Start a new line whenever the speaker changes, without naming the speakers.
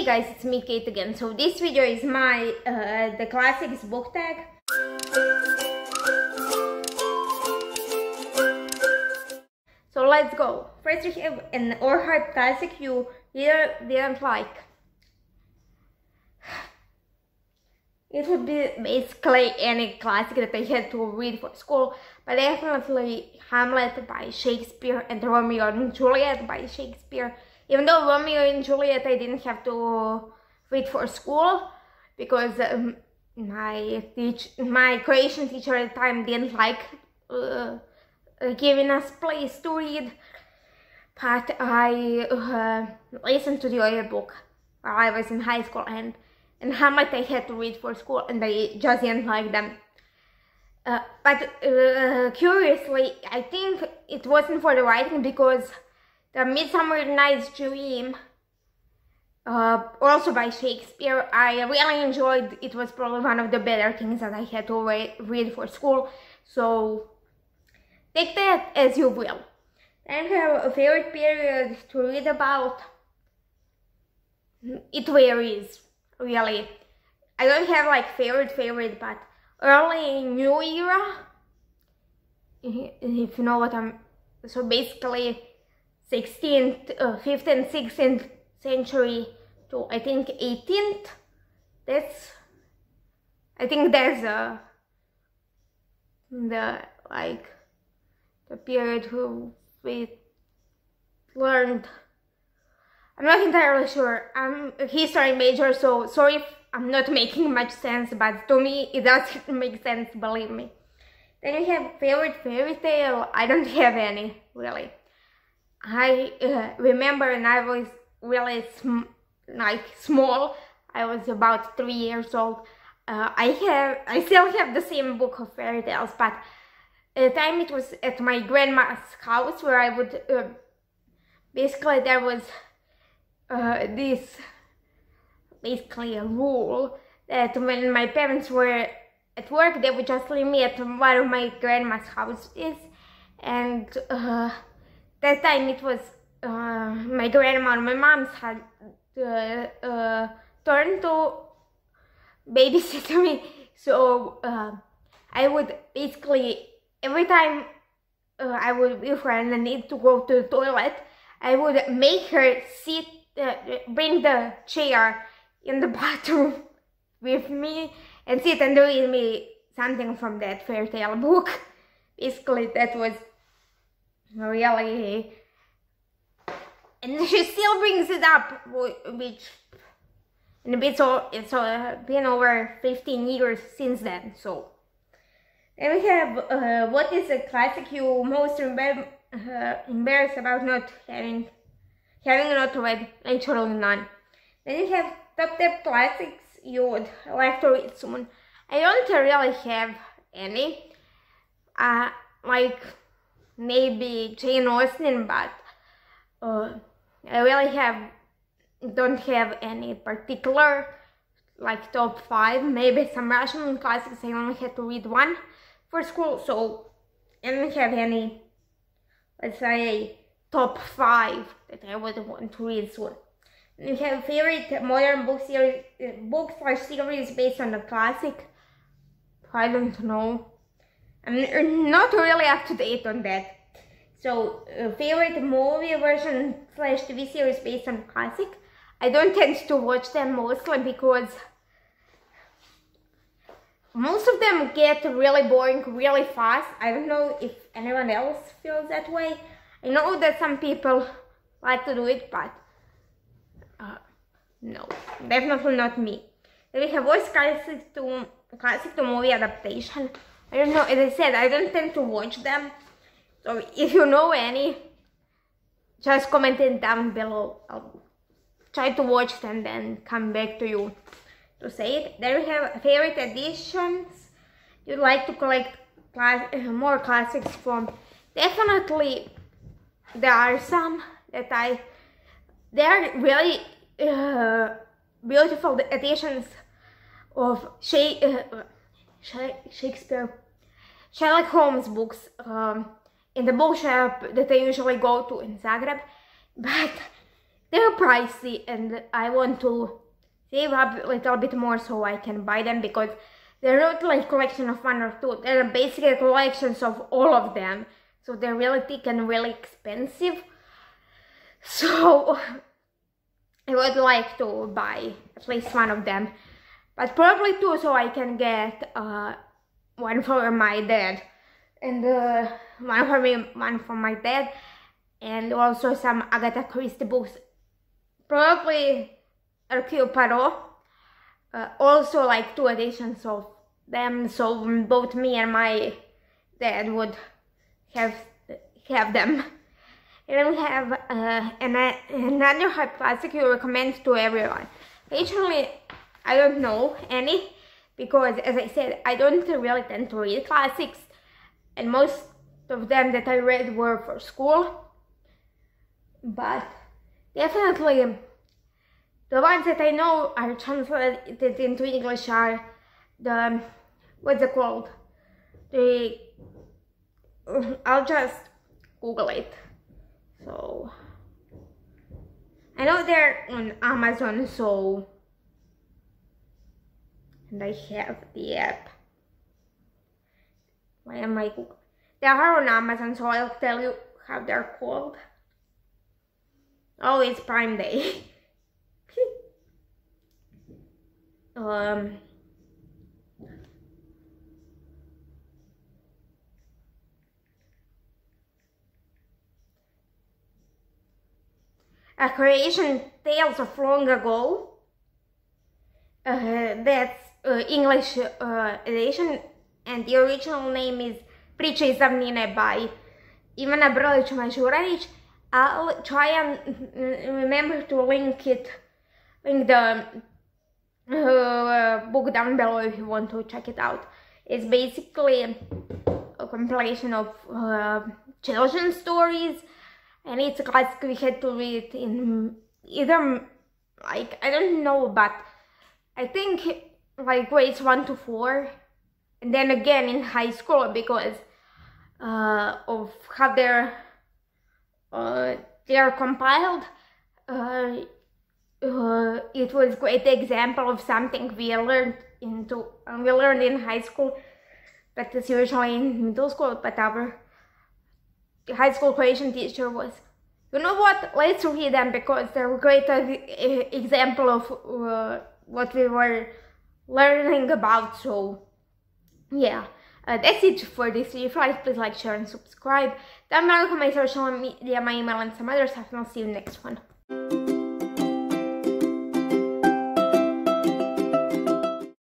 guys, it's me Kate again. So this video is my the classics book tag. So let's go. First we have an overhyped classic you didn't like. It would be basically any classic that I had to read for school, but definitely Hamlet by Shakespeare and Romeo and Juliet by Shakespeare. Even though Romeo and Juliet I didn't have to read for school because my creation teacher at the time didn't like giving us plays to read, but I listened to the audiobook while I was in high school, and Hamlet I had to read for school and I just didn't like them. But curiously, I think it wasn't for the writing, because the Midsummer Night's Dream, also by Shakespeare, I really enjoyed. It was probably one of the better things that I had to read for school, so take that as you will. Then I have a favorite period to read about. It varies, really. I don't have like favorite, but early New Era, if you know what I'm... So basically 16th, 15th, 16th century to I think 18th. I think that's the period we learned. I'm not entirely sure. I'm a history major, so sorry if I'm not making much sense, but to me it does make sense, believe me. Then you have favorite fairy tale. I don't have any, really. I remember when I was really small, I was about 3 years old. I still have the same book of fairy tales, but at the time it was at my grandma's house, where I would basically there was this basically a rule that when my parents were at work, they would just leave me at one of my grandma's houses, and that time it was my grandma on my mom's had turn to babysit me. So I would basically, every time I would be with her and I need to go to the toilet, I would make her sit, bring the chair in the bathroom with me and sit and read me something from that fairy tale book. Basically that was really... And she still brings it up, which in a bit, so it's been over 15 years since then. So then we have what is a classic you most embarrassed about not having not read? Literally none. Then you have top 10 classics you would like to read soon. I don't really have any. Like maybe Jane Austen, but I really don't have any particular like top 5. Maybe some Russian classics. I only had to read one for school, so I don't have any, let's say, top 5 that I would want to read soon. You have favorite modern book series, series based on the classic. I don't know. I'm not really up to date on that. So favorite movie version / TV series based on classic. I don't tend to watch them mostly because most of them get really boring really fast. I don't know if anyone else feels that way. I know that some people like to do it, but no, definitely not me. Then we have voice classic to movie adaptation. I don't know, as I said, I don't tend to watch them. So if you know any, just comment it down below. I'll try to watch them and then come back to you to say it. Then we have favorite editions you'd like to collect more classics from. Definitely there are some that they are really beautiful editions of Shakespeare, Sherlock Holmes books in the bookshop that I usually go to in Zagreb, but they're pricey and I want to save up a little bit more so I can buy them, because they're not like collection of one or two, they're basically collections of all of them, so they're really thick and really expensive. So I would like to buy at least one of them, but probably two, so I can get one for my dad and one for me, one for my dad, and also some Agatha Christie books, probably Hercule Poirot, also like 2 editions of them, so both me and my dad would have them. And then we have another hype classic you recommend to everyone. Actually, I don't know any, because as I said, I don't really tend to read classics, and most of them that I read were for school. But definitely the ones that I know are translated into English are the, what's it called? I'll just Google it. So I know they're on Amazon, so, and I have the app. Why am I Google? They are on Amazon, so I'll tell you how they're called. Oh, it's Prime Day. A Creation Tales of Long Ago. That's English edition, and the original name is Priče iz davnine by Ivana Brlić-Mažuranić. I'll try and remember to link the book down below if you want to check it out. It's basically a compilation of children's stories, and it's a classic we had to read in either, like, I don't know, but I think like grades 1 to 4, and then again in high school, because of how they're compiled. It was a great example of something we learned in high school, but it's usually in middle school. But our high school creation teacher was, you know what, let's read them, because they're a great example of what we were learning about. So yeah, that's it for this video. If you like, please like, share and subscribe. Down below my social media, my email and some other stuff, and I'll see you in the next one.